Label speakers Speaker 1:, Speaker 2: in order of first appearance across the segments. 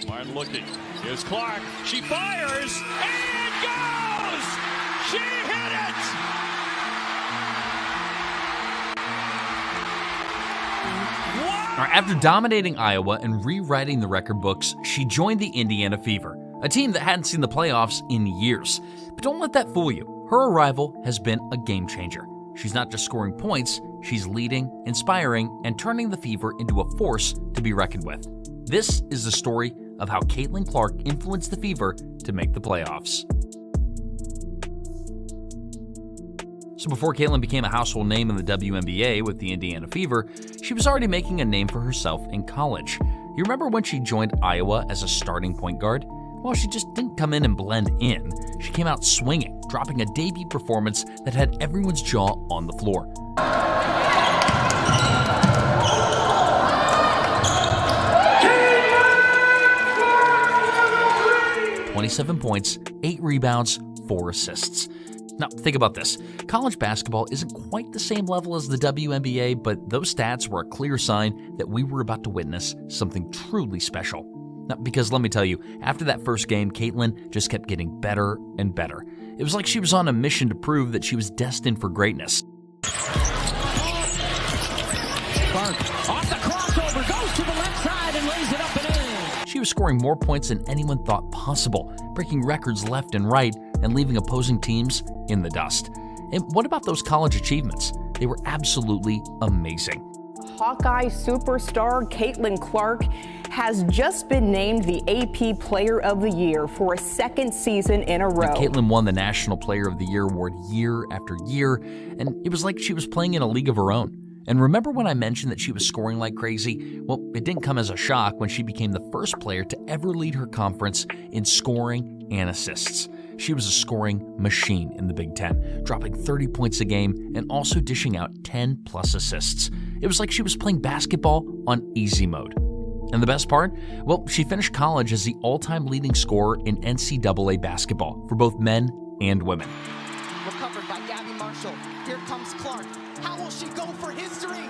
Speaker 1: Martin looking. Here's Clark. She fires and goes! She hit it!
Speaker 2: All right, after dominating Iowa and rewriting the record books, she joined the Indiana Fever, a team that hadn't seen the playoffs in years. But don't let that fool you. Her arrival has been a game changer. She's not just scoring points, she's leading, inspiring, and turning the Fever into a force to be reckoned with. This is the story of how Caitlin Clark influenced the Fever to make the playoffs. So before Caitlin became a household name in the WNBA with the Indiana Fever, she was already making a name for herself in college. You remember when she joined Iowa as a starting point guard? Well, she just didn't come in and blend in. She came out swinging, dropping a debut performance that had everyone's jaw on the floor. 27 points, 8 rebounds, 4 assists. Now, think about this. College basketball isn't quite the same level as the WNBA, but those stats were a clear sign that we were about to witness something truly special. Now, because let me tell you, after that first game, Caitlin just kept getting better and better. It was like she was on a mission to prove that she was destined for greatness.
Speaker 3: Clark off the crossover, goes to the left side and lays it up and in.
Speaker 2: She was scoring more points than anyone thought possible, breaking records left and right, and leaving opposing teams in the dust. And what about those college achievements? They were absolutely amazing.
Speaker 4: Hawkeye superstar Caitlin Clark has just been named the AP Player of the Year for a second season in a row.
Speaker 2: Now, Caitlin won the National Player of the Year award year after year, and it was like she was playing in a league of her own. And remember when I mentioned that she was scoring like crazy? Well, it didn't come as a shock when she became the first player to ever lead her conference in scoring and assists. She was a scoring machine in the Big Ten, dropping 30 points a game and also dishing out 10-plus assists. It was like she was playing basketball on easy mode. And the best part? Well, she finished college as the all-time leading scorer in NCAA basketball for both men and women.
Speaker 3: Recovered by Gabby Marshall. Here comes Clark. How will she go for history?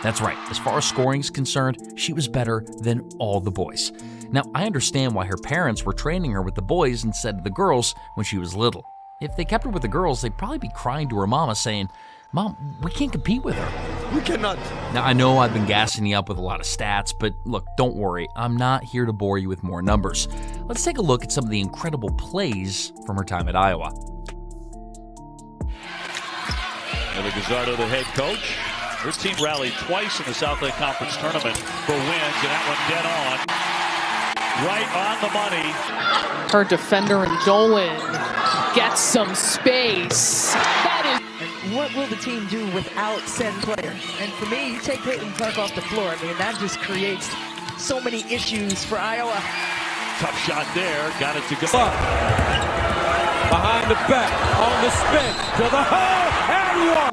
Speaker 2: That's right. As far as scoring is concerned, she was better than all the boys. Now, I understand why her parents were training her with the boys instead of the girls when she was little. If they kept her with the girls, they'd probably be crying to her mama saying, "Mom, we can't compete with her."
Speaker 5: We cannot.
Speaker 2: Now, I know I've been gassing you up with a lot of stats, but look, don't worry. I'm not here to bore you with more numbers. Let's take a look at some of the incredible plays from her time at Iowa.
Speaker 1: And the Gazzardo, the head coach. Her team rallied twice in the Southland Conference Tournament for wins, and that one dead on. Right on the money.
Speaker 6: Her defender and Dolan gets some space. That
Speaker 7: is. What will the team do without said player? And for me, you take Caitlin Clark off the floor. I mean, that just creates so many issues for Iowa.
Speaker 1: Tough shot there. Got it to go.
Speaker 5: Behind the back, on the spin, to the hole, and one.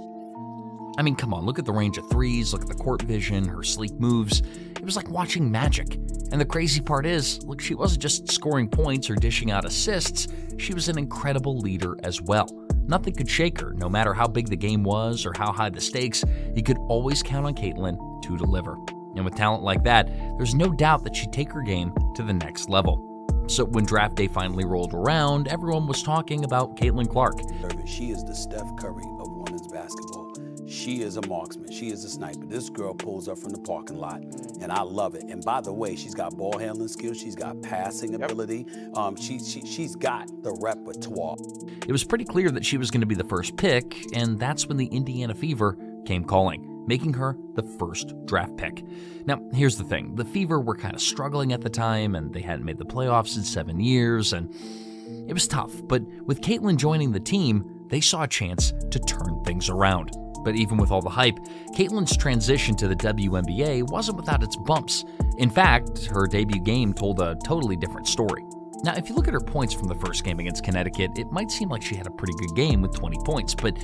Speaker 2: I mean, come on, look at the range of threes, look at the court vision, her sleek moves. It was like watching magic. And the crazy part is, look, she wasn't just scoring points or dishing out assists, she was an incredible leader as well. Nothing could shake her, no matter how big the game was or how high the stakes, you could always count on Caitlin to deliver. And with talent like that, there's no doubt that she'd take her game to the next level. So when draft day finally rolled around, everyone was talking about Caitlin Clark.
Speaker 8: She is the Steph Curry of women's basketball. She is a marksman. She is a sniper. This girl pulls up from the parking lot, and I love it. And by the way, she's got ball handling skills. She's got passing ability. She's got the repertoire.
Speaker 2: It was pretty clear that she was going to be the first pick, and that's when the Indiana Fever came calling, making her the first draft pick. Now, here's the thing. The Fever were kind of struggling at the time, and they hadn't made the playoffs in 7 years, and it was tough. But with Caitlin joining the team, they saw a chance to turn things around. But even with all the hype, Caitlin's transition to the WNBA wasn't without its bumps. In fact, her debut game told a totally different story. Now, if you look at her points from the first game against Connecticut, it might seem like she had a pretty good game with 20 points, but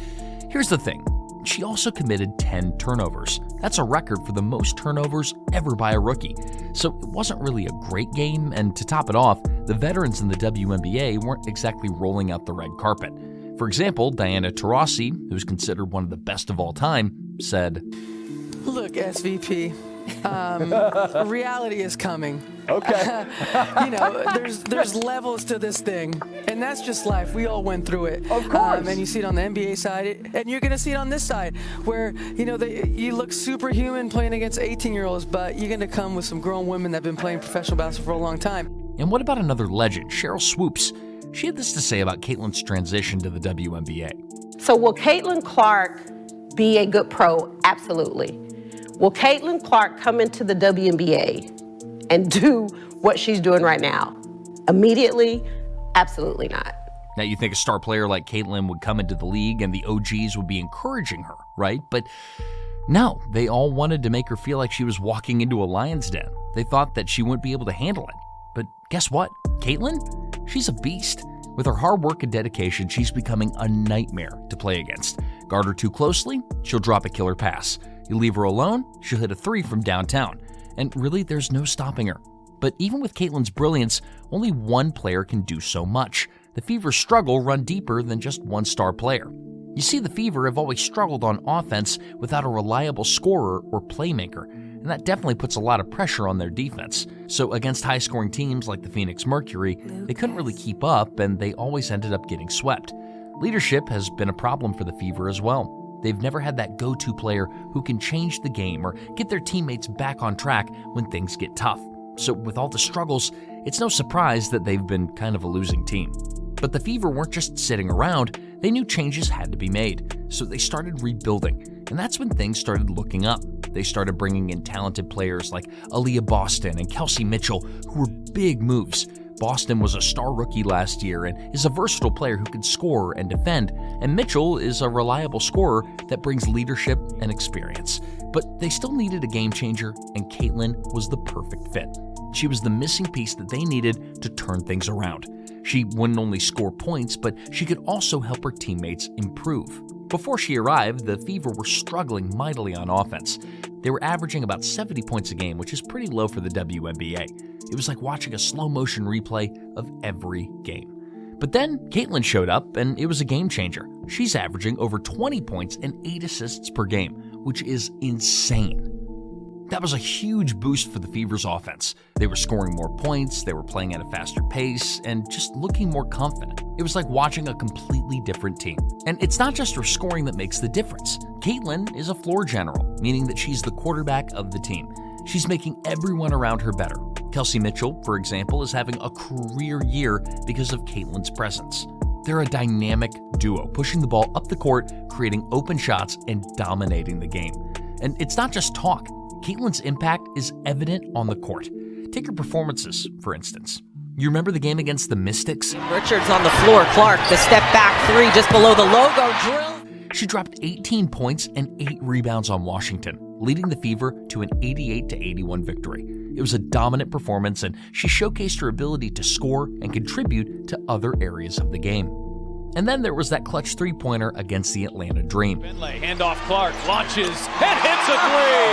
Speaker 2: here's the thing. She also committed 10 turnovers. That's a record for the most turnovers ever by a rookie. So it wasn't really a great game, and to top it off, the veterans in the WNBA weren't exactly rolling out the red carpet. For example, Diana Taurasi, who's considered one of the best of all time, said,
Speaker 7: "Look, SVP,
Speaker 9: reality is coming.
Speaker 5: Okay.
Speaker 9: There's levels to this thing, and that's just life. We all went through it.
Speaker 5: Of course.
Speaker 9: And you see it on the NBA side, and you're going to see it on this side, where, you look superhuman playing against 18-year-olds, but you're going to come with some grown women that have been playing professional basketball for a long time.
Speaker 2: And what about another legend, Cheryl Swoops? She had this to say about Caitlin's transition to the WNBA.
Speaker 10: So will Caitlin Clark be a good pro? Absolutely. Will Caitlin Clark come into the WNBA and do what she's doing right now? Immediately? Absolutely not.
Speaker 2: Now, you think a star player like Caitlin would come into the league and the OGs would be encouraging her, right? But no, they all wanted to make her feel like she was walking into a lion's den. They thought that she wouldn't be able to handle it. But guess what? Caitlin? She's a beast. With her hard work and dedication, she's becoming a nightmare to play against. Guard her too closely, she'll drop a killer pass. You leave her alone, she'll hit a three from downtown. And really, there's no stopping her. But even with Caitlin's brilliance, only one player can do so much. The Fever's struggle run deeper than just one star player. You see, the Fever have always struggled on offense without a reliable scorer or playmaker, and that definitely puts a lot of pressure on their defense. So against high-scoring teams like the Phoenix Mercury, they couldn't really keep up, and they always ended up getting swept. Leadership has been a problem for the Fever as well. They've never had that go-to player who can change the game or get their teammates back on track when things get tough. So with all the struggles, it's no surprise that they've been kind of a losing team. But the Fever weren't just sitting around, they knew changes had to be made. So they started rebuilding, and that's when things started looking up. They started bringing in talented players like Aliyah Boston and Kelsey Mitchell, who were big moves. Boston was a star rookie last year and is a versatile player who can score and defend, and Mitchell is a reliable scorer that brings leadership and experience. But they still needed a game changer, and Caitlin was the perfect fit. She was the missing piece that they needed to turn things around. She wouldn't only score points, but she could also help her teammates improve. Before she arrived, the Fever were struggling mightily on offense. They were averaging about 70 points a game, which is pretty low for the WNBA. It was like watching a slow-motion replay of every game. But then Caitlin showed up, and it was a game changer. She's averaging over 20 points and 8 assists per game, which is insane. That was a huge boost for the Fever's offense. They were scoring more points, they were playing at a faster pace, and just looking more confident. It was like watching a completely different team. And it's not just her scoring that makes the difference. Caitlin is a floor general, meaning that she's the quarterback of the team. She's making everyone around her better. Kelsey Mitchell, for example, is having a career year because of Caitlin's presence. They're a dynamic duo, pushing the ball up the court, creating open shots, and dominating the game. And it's not just talk. Caitlin's impact is evident on the court. Take her performances, for instance. You remember the game against the Mystics?
Speaker 7: Richards on the floor. Clark, the step back three just below the logo drill.
Speaker 2: She dropped 18 points and 8 rebounds on Washington, leading the Fever to an 88-81 victory. It was a dominant performance, and she showcased her ability to score and contribute to other areas of the game. And then there was that clutch three-pointer against the Atlanta Dream.
Speaker 1: Finlay, handoff Clark, launches, and hits a three!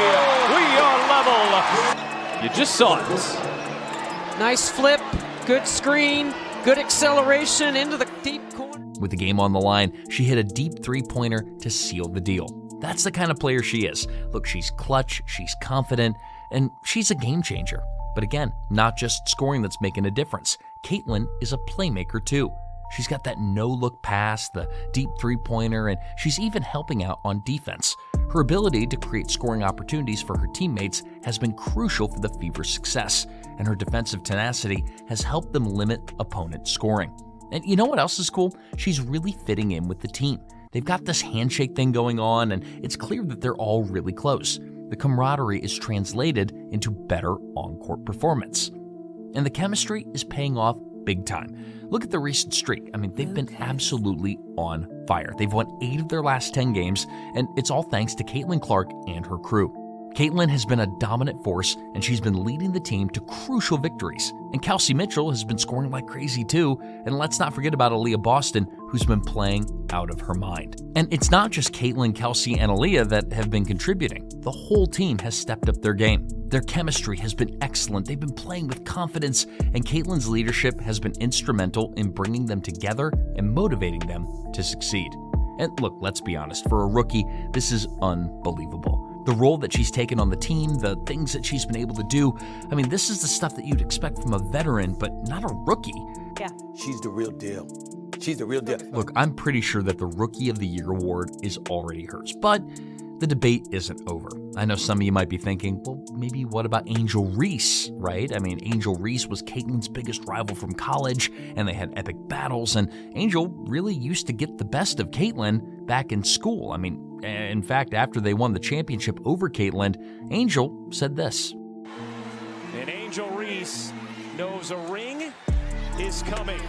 Speaker 1: We are level! You just saw it.
Speaker 6: Nice flip, good screen, good acceleration into the deep corner.
Speaker 2: With the game on the line, she hit a deep three-pointer to seal the deal. That's the kind of player she is. Look, she's clutch, she's confident, and she's a game changer. But again, not just scoring that's making a difference. Caitlin is a playmaker too. She's got that no-look pass, the deep three-pointer, and she's even helping out on defense. Her ability to create scoring opportunities for her teammates has been crucial for the Fever's success, and her defensive tenacity has helped them limit opponent scoring. And you know what else is cool? She's really fitting in with the team. They've got this handshake thing going on, and it's clear that they're all really close. The camaraderie is translated into better on-court performance. And the chemistry is paying off big time. Look at the recent streak. I mean, they've been absolutely on fire. They've won 8 of their last 10 games, and it's all thanks to Caitlin Clark and her crew. Caitlin has been a dominant force, and she's been leading the team to crucial victories. And Kelsey Mitchell has been scoring like crazy too, and let's not forget about Aliyah Boston, who's been playing out of her mind. And it's not just Caitlin, Kelsey, and Aliyah that have been contributing. The whole team has stepped up their game. Their chemistry has been excellent. They've been playing with confidence, and Caitlin's leadership has been instrumental in bringing them together and motivating them to succeed. And look, let's be honest, for a rookie, this is unbelievable. The role that she's taken on the team, the things that she's been able to do, I mean, this is the stuff that you'd expect from a veteran, but not a rookie.
Speaker 4: Yeah.
Speaker 8: She's the real deal. She's the real deal.
Speaker 2: Look, I'm pretty sure that the Rookie of the Year award is already hers, but the debate isn't over. I know some of you might be thinking, well, maybe what about Angel Reese, right? I mean, Angel Reese was Caitlin's biggest rival from college, and they had epic battles, and Angel really used to get the best of Caitlin back in school. I mean, in fact, after they won the championship over Caitlin, Angel said this.
Speaker 5: And Angel Reese knows a ring is coming.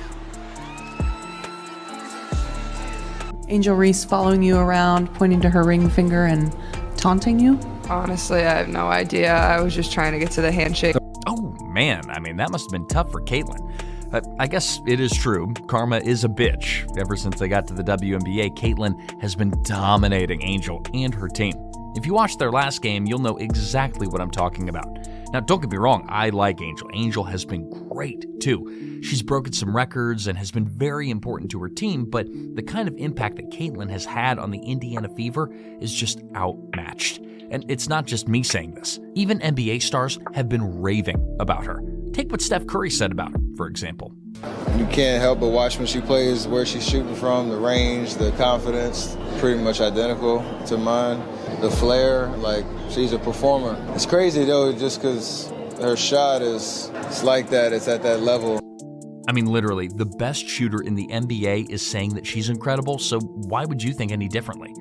Speaker 9: Angel Reese following you around, pointing to her ring finger and taunting you?
Speaker 11: Honestly, I have no idea. I was just trying to get to the handshake.
Speaker 2: Oh, man. I mean, that must have been tough for Caitlin. I guess it is true. Karma is a bitch. Ever since they got to the WNBA, Caitlin has been dominating Angel and her team. If you watched their last game, you'll know exactly what I'm talking about. Now, don't get me wrong, I like Angel. Angel has been great, too. She's broken some records and has been very important to her team, but the kind of impact that Caitlin has had on the Indiana Fever is just outmatched. And it's not just me saying this. Even NBA stars have been raving about her. Take what Steph Curry said about her, for example.
Speaker 12: You can't help but watch when she plays, where she's shooting from, the range, the confidence, pretty much identical to mine. The flair, like, she's a performer. It's crazy, though, just because her shot it's like that, it's at that level.
Speaker 2: I mean, literally, the best shooter in the NBA is saying that she's incredible, so why would you think any differently?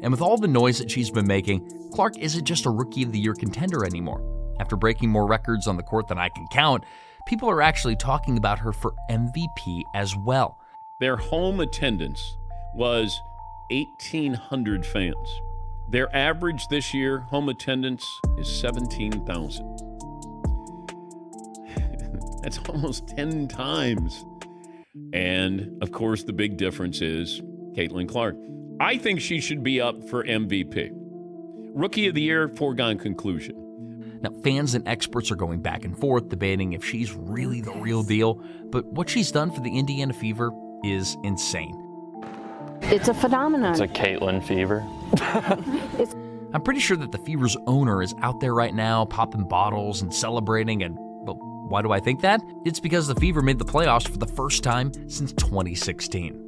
Speaker 2: And with all the noise that she's been making, Clark isn't just a Rookie of the Year contender anymore. After breaking more records on the court than I can count, people are actually talking about her for MVP as well.
Speaker 13: Their home attendance was 1,800 fans. Their average this year, home attendance, is 17,000. That's almost 10 times. And, of course, the big difference is Caitlin Clark. I think she should be up for MVP. Rookie of the Year, foregone conclusion.
Speaker 2: Now, fans and experts are going back and forth debating if she's really the real deal, but what she's done for the Indiana Fever is insane.
Speaker 14: It's a phenomenon.
Speaker 15: It's a Caitlin fever.
Speaker 2: I'm pretty sure that the Fever's owner is out there right now popping bottles and celebrating, and well, why do I think that? It's because the Fever made the playoffs for the first time since 2016.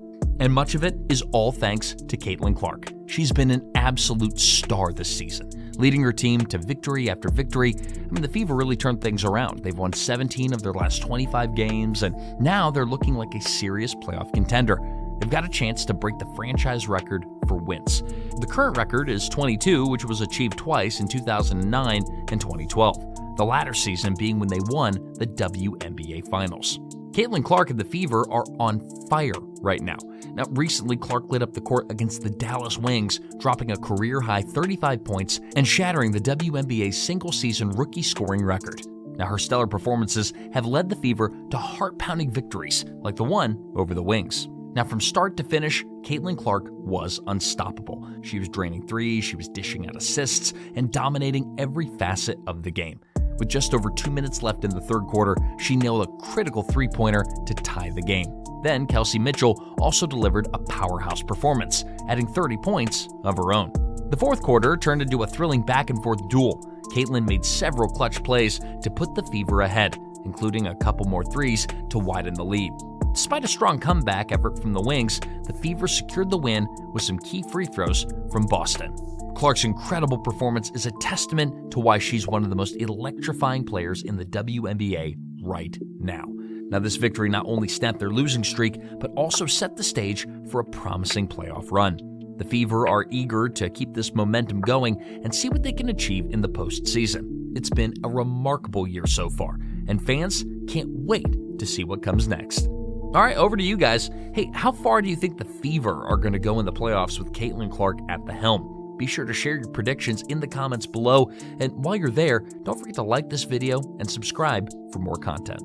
Speaker 2: And much of it is all thanks to Caitlin Clark. She's been an absolute star this season, leading her team to victory after victory. I mean, the Fever really turned things around. They've won 17 of their last 25 games, and now they're looking like a serious playoff contender. They've got a chance to break the franchise record for wins. The current record is 22, which was achieved twice in 2009 and 2012, the latter season being when they won the WNBA Finals. Caitlin Clark and the Fever are on fire right now. Now, recently, Clark lit up the court against the Dallas Wings, dropping a career-high 35 points and shattering the WNBA's single-season rookie scoring record. Now, her stellar performances have led the Fever to heart-pounding victories, like the one over the Wings. Now, from start to finish, Caitlin Clark was unstoppable. She was draining threes, she was dishing out assists, and dominating every facet of the game. With just over 2 minutes left in the third quarter, she nailed a critical three-pointer to tie the game. Then Kelsey Mitchell also delivered a powerhouse performance, adding 30 points of her own. The fourth quarter turned into a thrilling back-and-forth duel. Caitlin made several clutch plays to put the Fever ahead, including a couple more threes to widen the lead. Despite a strong comeback effort from the Wings, the Fever secured the win with some key free throws from Boston. Clark's incredible performance is a testament to why she's one of the most electrifying players in the WNBA right now. Now, this victory not only snapped their losing streak, but also set the stage for a promising playoff run. The Fever are eager to keep this momentum going and see what they can achieve in the postseason. It's been a remarkable year so far, and fans can't wait to see what comes next. All right, over to you guys. Hey, how far do you think the Fever are going to go in the playoffs with Caitlin Clark at the helm? Be sure to share your predictions in the comments below, and while you're there, don't forget to like this video and subscribe for more content.